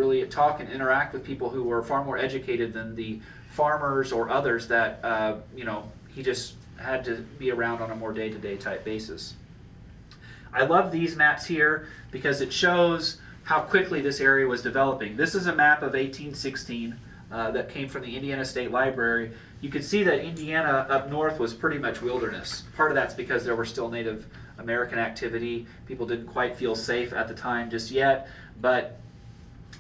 really talk and interact with people who were far more educated than the farmers or others that he just had to be around on a more day-to-day type basis. I love these maps here because it shows how quickly this area was developing. This is a map of 1816 that came from the Indiana State Library. You can see that Indiana up north was pretty much wilderness. Part of that's because there were still Native American activity. People didn't quite feel safe at the time just yet. But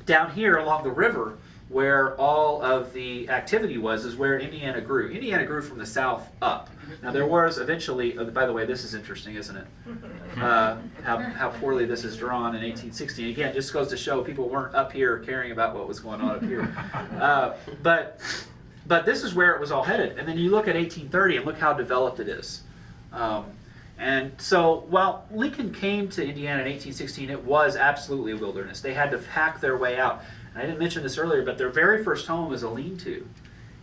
down here along the river, where all of the activity was, is where Indiana grew. Indiana grew from the south up. Now there was eventually, by the way, this is interesting, isn't it? How poorly this is drawn in 1816. Again, just goes to show people weren't up here caring about what was going on up here. But this is where it was all headed. And then you look at 1830 and look how developed it is. And so while Lincoln came to Indiana in 1816, it was absolutely a wilderness. They had to hack their way out. And I didn't mention this earlier, but their very first home was a lean-to.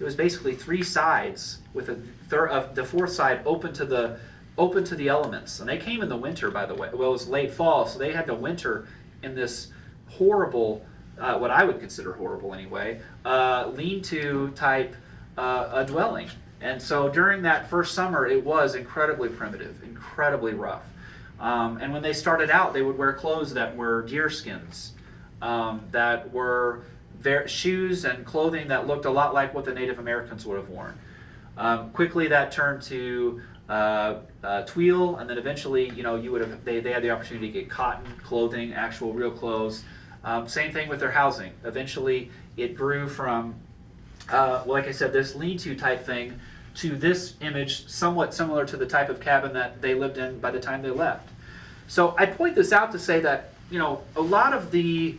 It was basically three sides with the fourth side open to the elements. And they came in the winter, by the way. Well, it was late fall, so they had to winter in this horrible, what I would consider horrible anyway, lean-to type dwelling. And so during that first summer, it was incredibly primitive, incredibly rough. And when they started out, they would wear clothes that were deer skins, that were shoes and clothing that looked a lot like what the Native Americans would have worn. Quickly that turned to twill, and then eventually, they had the opportunity to get cotton clothing, actual real clothes. Same thing with their housing. Eventually, it grew from, like I said, this lean-to type thing to this image, somewhat similar to the type of cabin that they lived in by the time they left. So I point this out to say that, a lot of the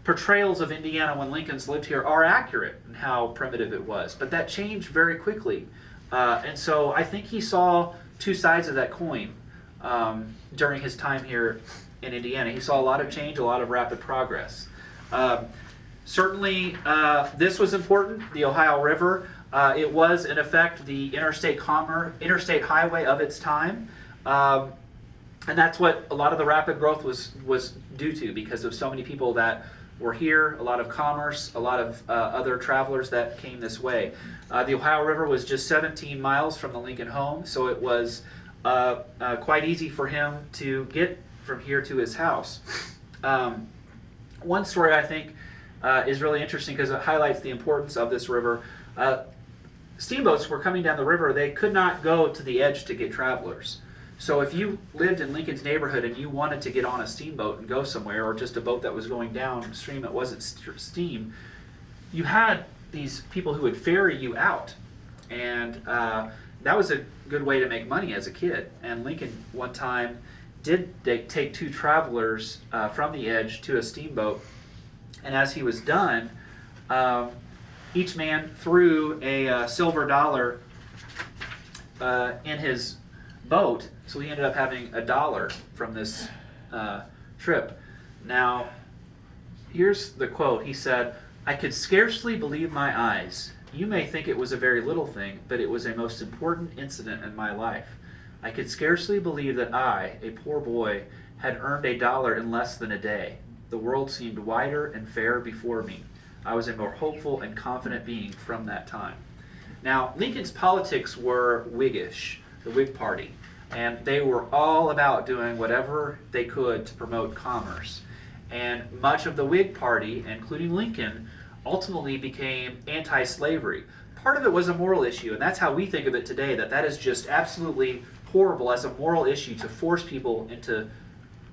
portrayals of Indiana when Lincoln's lived here are accurate in how primitive it was, but that changed very quickly. And so I think he saw two sides of that coin during his time here in Indiana. He saw a lot of change, a lot of rapid progress. Certainly, this was important, the Ohio River. It was, in effect, the interstate highway of its time. And that's what a lot of the rapid growth was due to, because of so many people that were here, a lot of commerce, a lot of other travelers that came this way. The Ohio River was just 17 miles from the Lincoln home, so it was quite easy for him to get from here to his house. One story I think is really interesting because it highlights the importance of this river. Steamboats were coming down the river. They could not go to the edge to get travelers. So if you lived in Lincoln's neighborhood and you wanted to get on a steamboat and go somewhere, or just a boat that was going downstream that wasn't steam, you had these people who would ferry you out. And that was a good way to make money as a kid. And Lincoln one time did take two travelers from the edge to a steamboat. And as he was done, each man threw a silver dollar in his boat, so he ended up having $1 from this trip. Now, here's the quote. He said, "I could scarcely believe my eyes. You may think it was a very little thing, but it was a most important incident in my life. I could scarcely believe that I, a poor boy, had earned $1 in less than a day. The world seemed wider and fairer before me. I was a more hopeful and confident being from that time." Now, Lincoln's politics were Whiggish, the Whig Party, and they were all about doing whatever they could to promote commerce. And much of the Whig Party, including Lincoln, ultimately became anti-slavery. Part of it was a moral issue, and that's how we think of it today, that is just absolutely horrible as a moral issue to force people into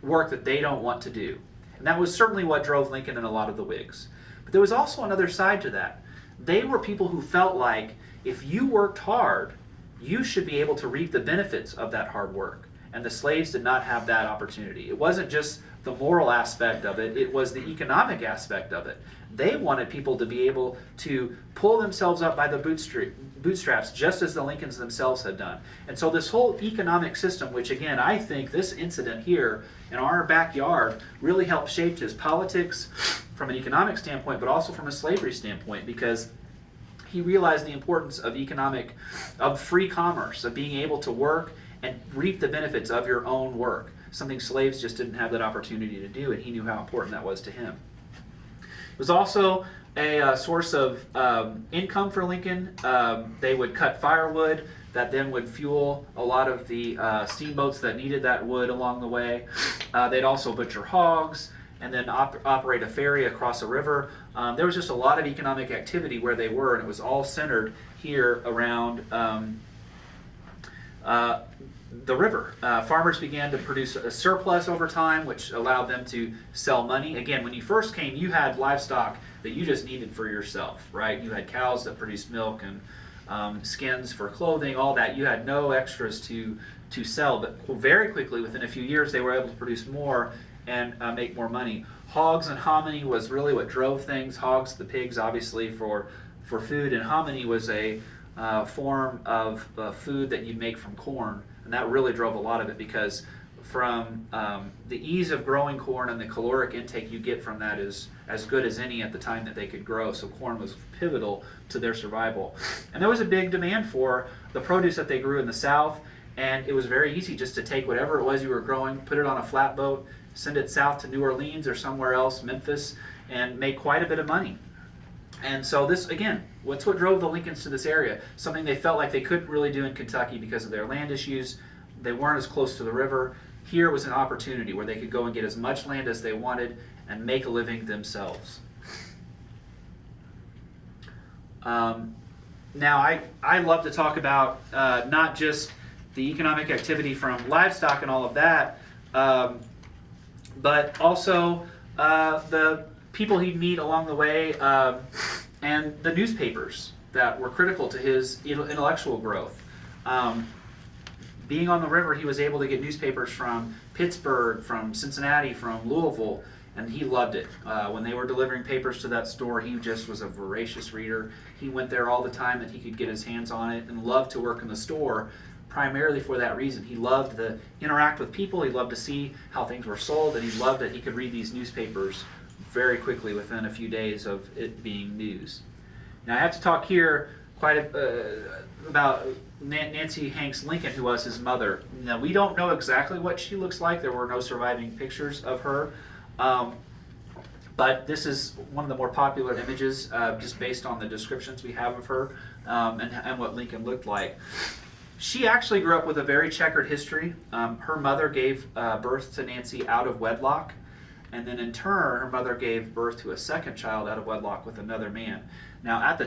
work that they don't want to do. And that was certainly what drove Lincoln and a lot of the Whigs. But there was also another side to that. They were people who felt like if you worked hard, you should be able to reap the benefits of that hard work. And the slaves did not have that opportunity. It wasn't just the moral aspect of it, it was the economic aspect of it. They wanted people to be able to pull themselves up by the bootstraps, just as the Lincolns themselves had done. And so this whole economic system, which again, I think this incident here in our backyard really helped shape his politics from an economic standpoint, but also from a slavery standpoint, because he realized the importance of free commerce, of being able to work and reap the benefits of your own work, something slaves just didn't have that opportunity to do, and he knew how important that was to him. was also a source of income for Lincoln. They would cut firewood that then would fuel a lot of the steamboats that needed that wood along the way. They'd also butcher hogs and then operate a ferry across a river. There was just a lot of economic activity where they were, and it was all centered here around the river. Farmers began to produce a surplus over time, which allowed them to sell money. Again, when you first came, you had livestock that you just needed for yourself, right? You had cows that produced milk and skins for clothing, all that. You had no extras to sell, but very quickly, within a few years, they were able to produce more and make more money. Hogs and hominy was really what drove things. Hogs, the pigs, obviously, for food, and hominy was a form of food that you'd make from corn, and that really drove a lot of it, because from the ease of growing corn and the caloric intake you get from that is as good as any at the time that they could grow. So corn was pivotal to their survival. And there was a big demand for the produce that they grew in the South, and it was very easy just to take whatever it was you were growing, put it on a flatboat, send it south to New Orleans or somewhere else, Memphis, and make quite a bit of money. And so this, again, what's what drove the Lincolns to this area? Something they felt like they couldn't really do in Kentucky because of their land issues. They weren't as close to the river. Here was an opportunity where they could go and get as much land as they wanted and make a living themselves. Now, I love to talk about not just the economic activity from livestock and all of that, but also the people he'd meet along the way, and the newspapers that were critical to his intellectual growth. Being on the river, he was able to get newspapers from Pittsburgh, from Cincinnati, from Louisville, and he loved it. When they were delivering papers to that store, he just was a voracious reader. He went there all the time that he could get his hands on it, and loved to work in the store primarily for that reason. He loved to interact with people, he loved to see how things were sold, and he loved that he could read these newspapers very quickly within a few days of it being news. Now I have to talk here about Nancy Hanks Lincoln, who was his mother. Now we don't know exactly what she looks like. There were no surviving pictures of her, but this is one of the more popular images, just based on the descriptions we have of her, and what Lincoln looked like. She actually grew up with a very checkered history. Her mother gave birth to Nancy out of wedlock, and then in turn, her mother gave birth to a second child out of wedlock with another man. Now,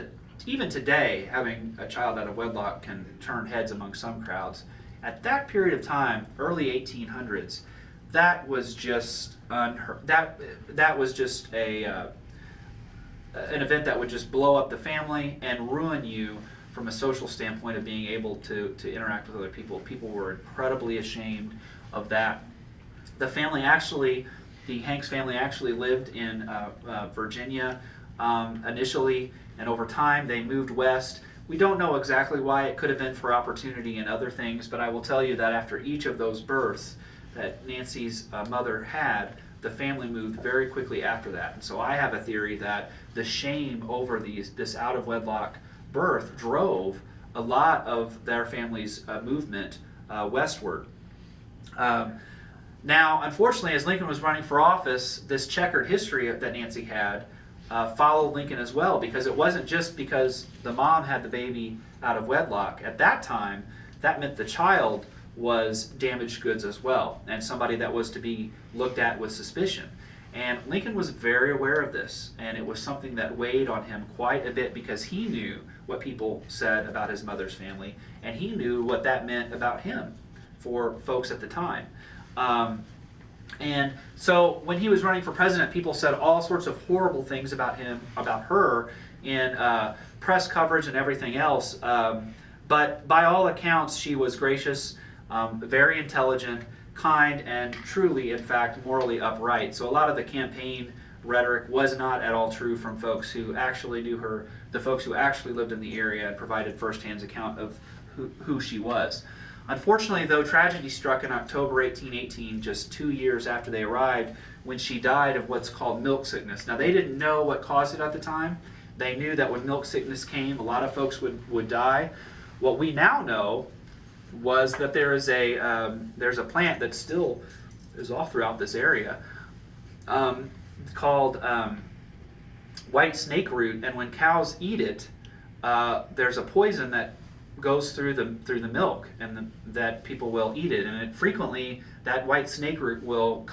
even today, having a child out of wedlock can turn heads among some crowds. At that period of time, early 1800s, that was just that was just an event that would just blow up the family and ruin you from a social standpoint of being able to interact with other people. People were incredibly ashamed of that. The Hanks family actually lived in Virginia initially, and over time they moved west. We don't know exactly why. It could have been for opportunity and other things, but I will tell you that after each of those births that Nancy's mother had, the family moved very quickly after that. And so I have a theory that the shame over this out of wedlock birth drove a lot of their family's movement westward. Now, unfortunately, as Lincoln was running for office, this checkered history that Nancy had followed Lincoln as well, because it wasn't just because the mom had the baby out of wedlock. At that time, that meant the child was damaged goods as well, and somebody that was to be looked at with suspicion. And Lincoln was very aware of this, and it was something that weighed on him quite a bit, because he knew what people said about his mother's family, and he knew what that meant about him for folks at the time. And so when he was running for president, people said all sorts of horrible things about him, about her, in press coverage and everything else. But by all accounts, she was gracious, very intelligent, kind, and truly, in fact, morally upright. So a lot of the campaign rhetoric was not at all true from folks who actually knew her, the folks who actually lived in the area and provided firsthand account of who she was. Unfortunately, though, tragedy struck in October 1818, just 2 years after they arrived, when she died of what's called milk sickness. Now, they didn't know what caused it at the time. They knew that when milk sickness came, a lot of folks would die. What we now know was that there's a plant that still is all throughout this area called white snake root, and when cows eat it, there's a poison that goes through the milk, and that people will eat it, and frequently that white snake root will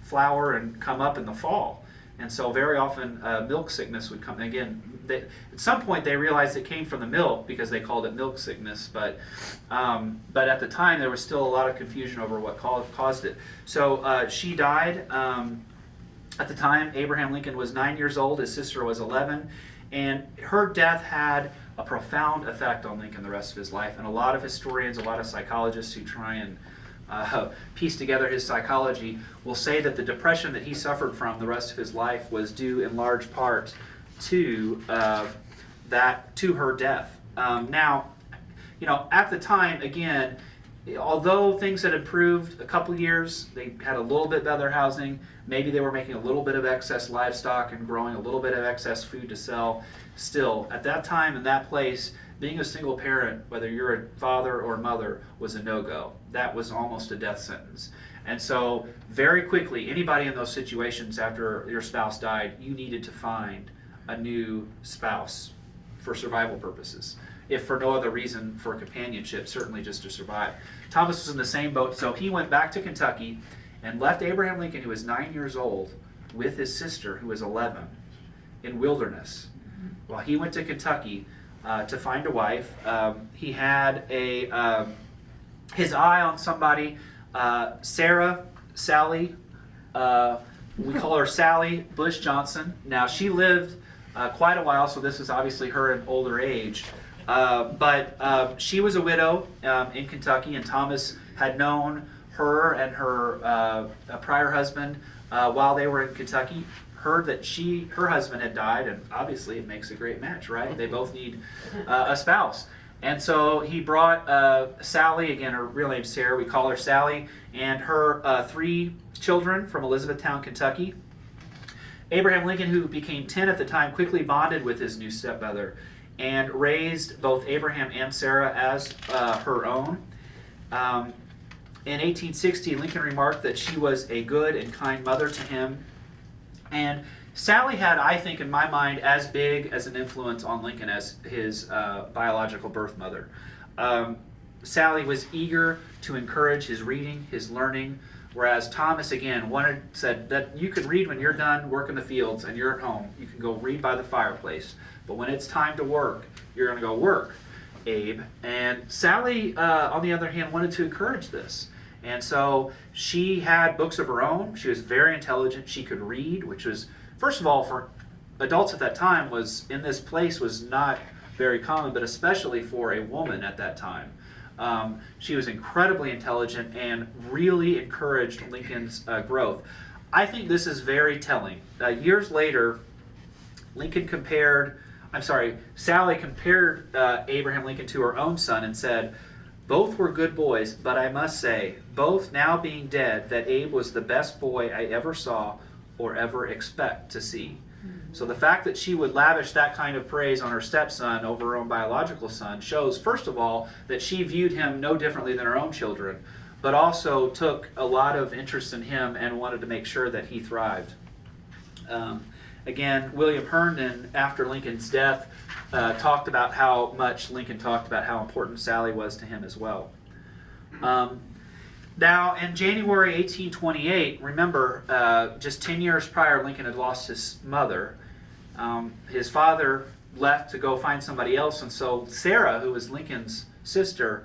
flower and come up in the fall, and so very often milk sickness would come. Again, at some point they realized it came from the milk because they called it milk sickness, but at the time there was still a lot of confusion over what caused it. So she died. At the time, Abraham Lincoln was 9 years old, his sister was 11, and her death had a profound effect on Lincoln the rest of his life. And a lot of historians, a lot of psychologists who try and piece together his psychology will say that the depression that he suffered from the rest of his life was due in large part to her death. Now, at the time, again, although things had improved a couple years, they had a little bit better housing, maybe they were making a little bit of excess livestock and growing a little bit of excess food to sell. Still, at that time in that place, being a single parent, whether you're a father or mother, was a no-go. That was almost a death sentence. And so very quickly, anybody in those situations after your spouse died, you needed to find a new spouse for survival purposes. If for no other reason, for companionship, certainly just to survive. Thomas was in the same boat, so he went back to Kentucky and left Abraham Lincoln, who was 9 years old, with his sister, who was 11, in wilderness. While he went to Kentucky to find a wife, he had his eye on somebody, Sally, we call her Sally Bush Johnson. Now, she lived quite a while, so this is obviously her in older age. But she was a widow in Kentucky, and Thomas had known her and her prior husband while they were in Kentucky. Heard that her husband had died, and obviously it makes a great match, right? They both need a spouse. And so he brought Sally, again, her real name's Sarah, we call her Sally, and her 3 children from Elizabethtown, Kentucky. Abraham Lincoln, who became 10 at the time, quickly bonded with his new stepmother and raised both Abraham and Sarah as her own. In 1860, Lincoln remarked that she was a good and kind mother to him. And Sally had, I think, in my mind, as big as an influence on Lincoln as his biological birth mother. Sally was eager to encourage his reading, his learning, whereas Thomas, again, said that you can read when you're done working the fields and you're at home. You can go read by the fireplace. But when it's time to work, you're going to go work, Abe. And Sally, on the other hand, wanted to encourage this. And so she had books of her own. She was very intelligent. She could read, which was, first of all, for adults at that time, was in this place was not very common, but especially for a woman at that time. She was incredibly intelligent and really encouraged Lincoln's growth. I think this is very telling. Years later, Sally compared Abraham Lincoln to her own son and said, "Both were good boys, but I must say, both now being dead, that Abe was the best boy I ever saw or ever expect to see." Mm-hmm. So the fact that she would lavish that kind of praise on her stepson over her own biological son shows, first of all, that she viewed him no differently than her own children, but also took a lot of interest in him and wanted to make sure that he thrived. Again, William Herndon, after Lincoln's death, talked about how much Lincoln talked about how important Sally was to him as well. Now, in January 1828, remember, just 10 years prior, Lincoln had lost his mother. His father left to go find somebody else, and so Sarah, who was Lincoln's sister,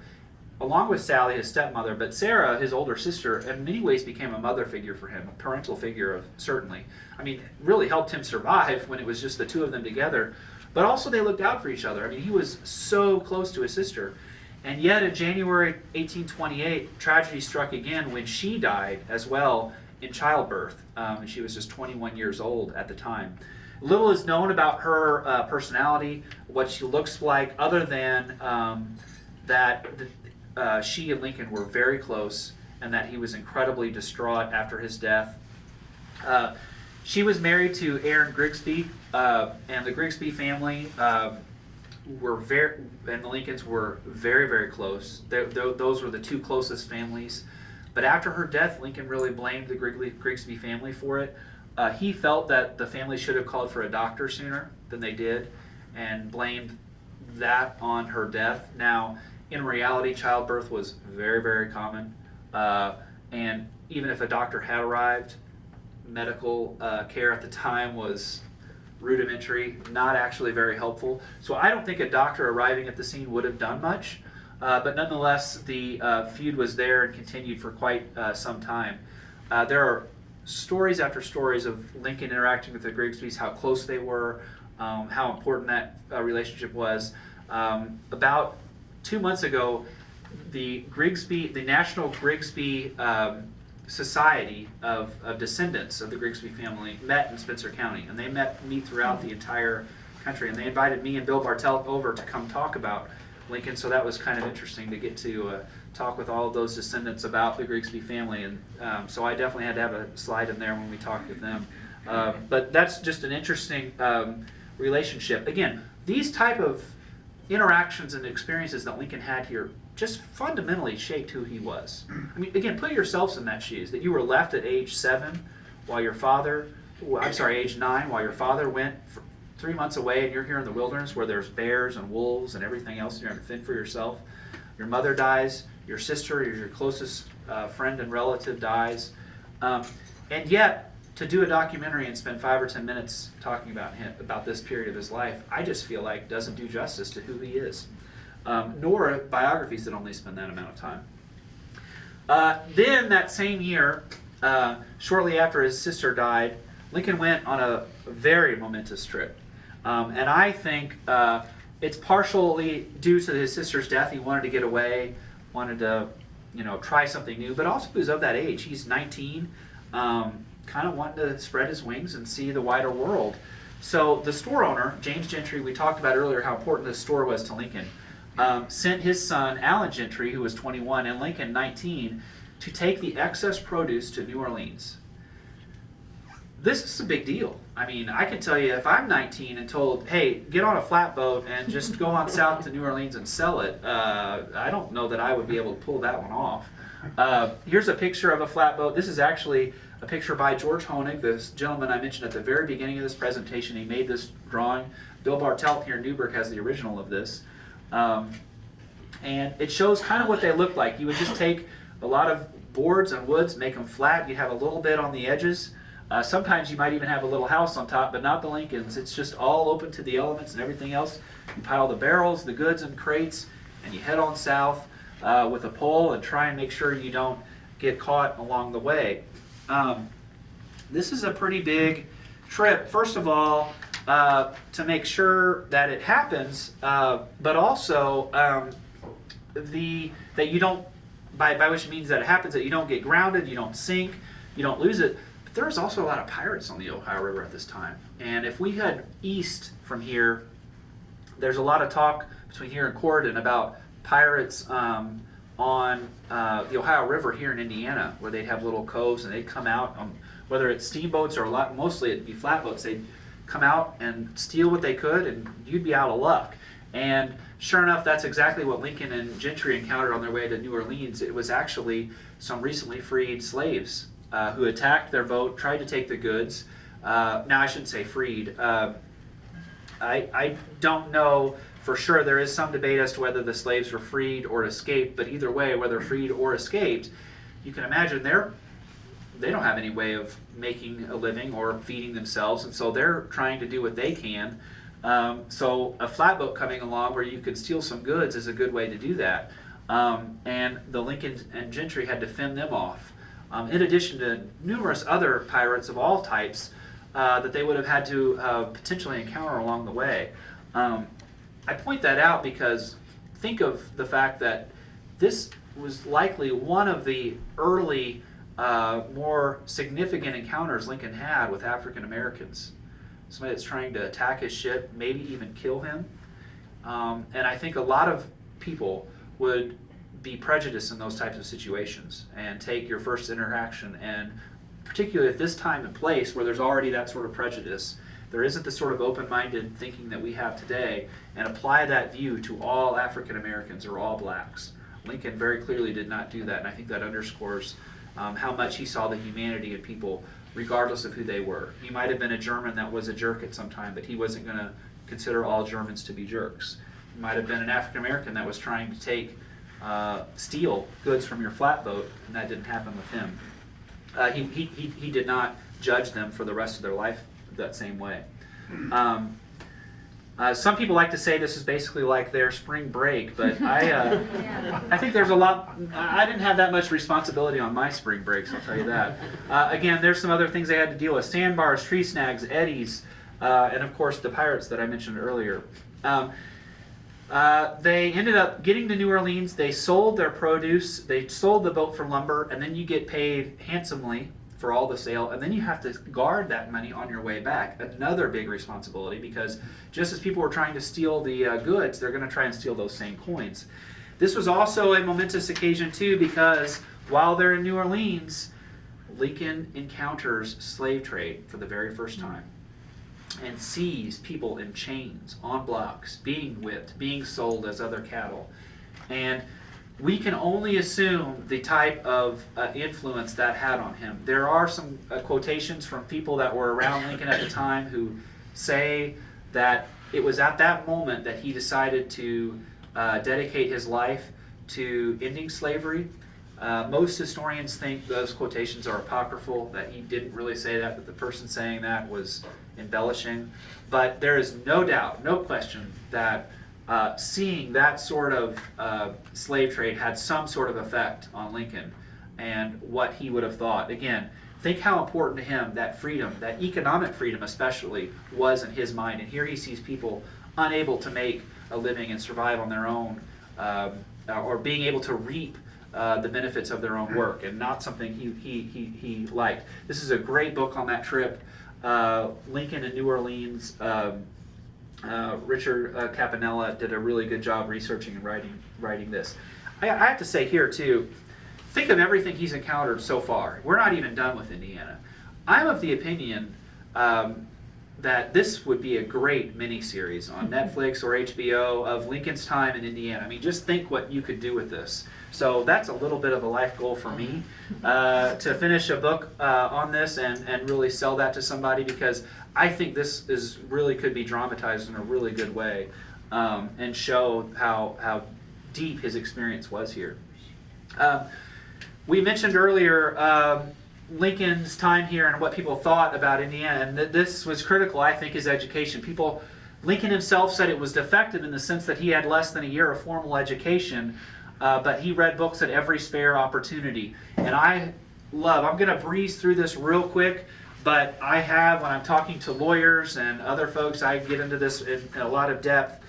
along with Sally, his stepmother, but Sarah, his older sister, in many ways became a mother figure for him, a parental figure, certainly. I mean, really helped him survive when it was just the two of them together. But also they looked out for each other. I mean, he was so close to his sister. And yet in January 1828, tragedy struck again when she died as well in childbirth. And she was just 21 years old at the time. Little is known about her personality, what she looks like, other than that she and Lincoln were very close and that he was incredibly distraught after his death. She was married to Aaron Grigsby, and the Grigsby family and the Lincolns were very, very close. Those were the two closest families. But after her death, Lincoln really blamed the Grigsby family for it. He felt that the family should have called for a doctor sooner than they did, and blamed that on her death. Now, in reality, childbirth was very, very common, and even if a doctor had arrived, medical care at the time was rudimentary, not actually very helpful. So I don't think a doctor arriving at the scene would have done much, but nonetheless, the feud was there and continued for quite some time. There are stories after stories of Lincoln interacting with the Grigsbys, how close they were, how important that relationship was. About 2 months ago, the National Grigsby Society of descendants of the Grigsby family met in Spencer County, and they meet throughout the entire country, and they invited me and Bill Bartelt over to come talk about Lincoln, so that was kind of interesting to get to talk with all of those descendants about the Grigsby family, and so I definitely had to have a slide in there when we talked with them. But that's just an interesting relationship. Again, these type of interactions and experiences that Lincoln had here just fundamentally shaped who he was. I mean, again, put yourselves in that shoes, that you were left at age 7 while your father, age 9, while your father went for 3 months away, and you're here in the wilderness where there's bears and wolves and everything else, and you're having to fend for yourself. Your mother dies, your sister, your closest friend and relative dies, and yet to do a documentary and spend 5 or 10 minutes talking about him, about this period of his life, I just feel like doesn't do justice to who he is. Nor biographies that only spend that amount of time. Then that same year, shortly after his sister died, Lincoln went on a very momentous trip. And I think it's partially due to his sister's death. He wanted to get away, wanted to try something new, but also he was of that age. He's 19, kind of wanting to spread his wings and see the wider world. So the store owner, James Gentry, we talked about earlier how important this store was to Lincoln, sent his son, Allen Gentry, who was 21, and Lincoln, 19, to take the excess produce to New Orleans. This is a big deal. I mean, I can tell you, if I'm 19 and told, hey, get on a flatboat and just go on south to New Orleans and sell it, I don't know that I would be able to pull that one off. Here's a picture of a flatboat. This is actually a picture by George Honig, this gentleman I mentioned at the very beginning of this presentation. He made this drawing. Bill Bartelt here in Newburgh has the original of this. And it shows kind of what they look like. You would just take a lot of boards and woods, make them flat. You'd have a little bit on the edges. Sometimes you might even have a little house on top, but not the Lincolns. It's just all open to the elements and everything else. You pile the barrels, the goods in crates, and you head on south with a pole and try and make sure you don't get caught along the way. This is a pretty big trip. First of all, to make sure that it happens, but also that you don't, by which means that it happens, that you don't get grounded, you don't sink, you don't lose it. But there's also a lot of pirates on the Ohio River at this time. And if we head east from here, there's a lot of talk between here and Corydon about pirates on the Ohio River here in Indiana, where they'd have little coves and they'd come out, whether it's steamboats or mostly it'd be flatboats, they'd come out and steal what they could, and you'd be out of luck. And sure enough, that's exactly what Lincoln and Gentry encountered on their way to New Orleans. It was actually some recently freed slaves who attacked their boat, tried to take the goods. Now, I shouldn't say freed. I don't know for sure. There is some debate as to whether the slaves were freed or escaped, but either way, whether freed or escaped, you can imagine they don't have any way of making a living or feeding themselves, and so they're trying to do what they can. So a flatboat coming along where you could steal some goods is a good way to do that. And the Lincoln and Gentry had to fend them off, in addition to numerous other pirates of all types that they would have had to potentially encounter along the way. I point that out because think of the fact that this was likely one of the early more significant encounters Lincoln had with African Americans. Somebody that's trying to attack his ship, maybe even kill him. And I think a lot of people would be prejudiced in those types of situations and take your first interaction, and particularly at this time and place where there's already that sort of prejudice, there isn't the sort of open-minded thinking that we have today, and apply that view to all African Americans or all blacks. Lincoln very clearly did not do that, and I think that underscores how much he saw the humanity in people regardless of who they were. He might have been a German that was a jerk at some time, but he wasn't going to consider all Germans to be jerks. He might have been an African American that was trying to steal goods from your flatboat, and that didn't happen with him. He did not judge them for the rest of their life that same way. Some people like to say this is basically like their spring break, but I think there's a lot. I didn't have that much responsibility on my spring breaks, I'll tell you that. Again, there's some other things they had to deal with: sandbars, tree snags, eddies, and of course the pirates that I mentioned earlier. They ended up getting to New Orleans. They sold their produce. They sold the boat for lumber, and then you get paid handsomely for all the sale, and then you have to guard that money on your way back. Another big responsibility, because just as people were trying to steal the goods, they're going to try and steal those same coins. This was also a momentous occasion too, because while they're in New Orleans, Lincoln encounters slave trade for the very first time and sees people in chains on blocks being whipped, being sold as other cattle. And we can only assume the type of influence that had on him. There are some quotations from people that were around Lincoln at the time who say that it was at that moment that he decided to dedicate his life to ending slavery. Most historians think those quotations are apocryphal, that he didn't really say that the person saying that was embellishing. But there is no doubt, no question, that seeing that sort of slave trade had some sort of effect on Lincoln and what he would have thought. Again, think how important to him that freedom, that economic freedom especially, was in his mind. And here he sees people unable to make a living and survive on their own, or being able to reap the benefits of their own work, and not something he liked. This is a great book on that trip, Lincoln in New Orleans. Richard Campanella did a really good job researching and writing this. I have to say here too, think of everything he's encountered so far. We're not even done with Indiana. I'm of the opinion that this would be a great miniseries on Netflix or HBO of Lincoln's time in Indiana. I mean, just think what you could do with this. So that's a little bit of a life goal for me, to finish a book on this and really sell that to somebody, because I think this is really could be dramatized in a really good way, and show how deep his experience was here. We mentioned earlier Lincoln's time here and what people thought about Indiana, and this was critical, I think, his education. Lincoln himself said it was defective in the sense that he had less than a year of formal education, but he read books at every spare opportunity. And I'm going to breeze through this real quick, but when I'm talking to lawyers and other folks, I get into this in a lot of depth,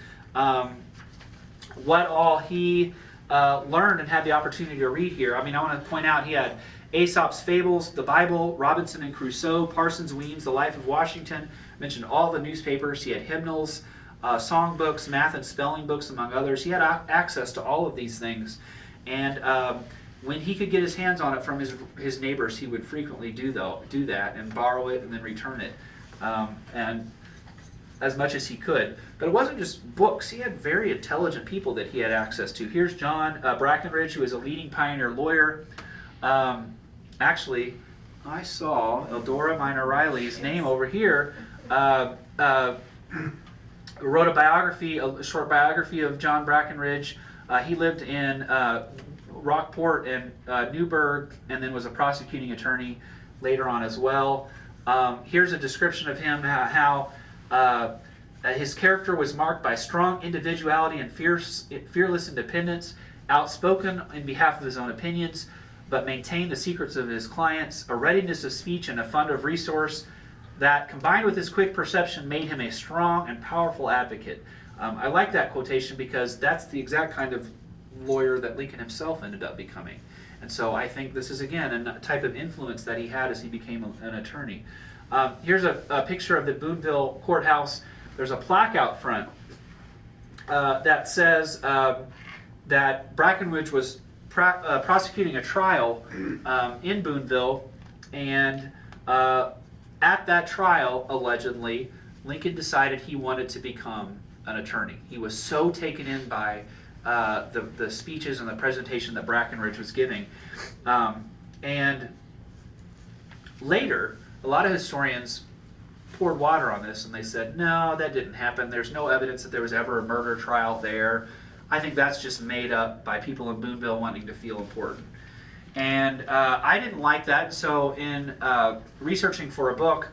what all he learned and had the opportunity to read here. I mean, I want to point out he had Aesop's Fables, the Bible, Robinson and Crusoe, Parsons Weems, The Life of Washington, mentioned all the newspapers. He had hymnals, songbooks, math and spelling books, among others. He had access to all of these things. And when he could get his hands on it from his neighbors, he would frequently do that and borrow it and then return it, and as much as he could. But it wasn't just books. He had very intelligent people that he had access to. Here's John Brackenridge, who was a leading pioneer lawyer. Actually, I saw Eldora Minor Riley's name over here. Wrote a short biography of John Brackenridge. He lived in Rockport and Newburgh, and then was a prosecuting attorney later on as well. Here's a description of him, how his character was marked by strong individuality and fearless independence, outspoken in behalf of his own opinions, but maintained the secrets of his clients, a readiness of speech and a fund of resource that, combined with his quick perception, made him a strong and powerful advocate. I like that quotation because that's the exact kind of lawyer that Lincoln himself ended up becoming. And so I think this is, again, a type of influence that he had as he became an attorney. Here's a picture of the Boonville courthouse. There's a plaque out front that says that Brackenridge was prosecuting a trial in Boonville, and at that trial, allegedly, Lincoln decided he wanted to become an attorney. He was so taken in by the speeches and the presentation that Brackenridge was giving. And later, a lot of historians poured water on this and they said, no, that didn't happen. There's no evidence that there was ever a murder trial there. I think that's just made up by people in Boonville wanting to feel important. And I didn't like that. So in researching for a book,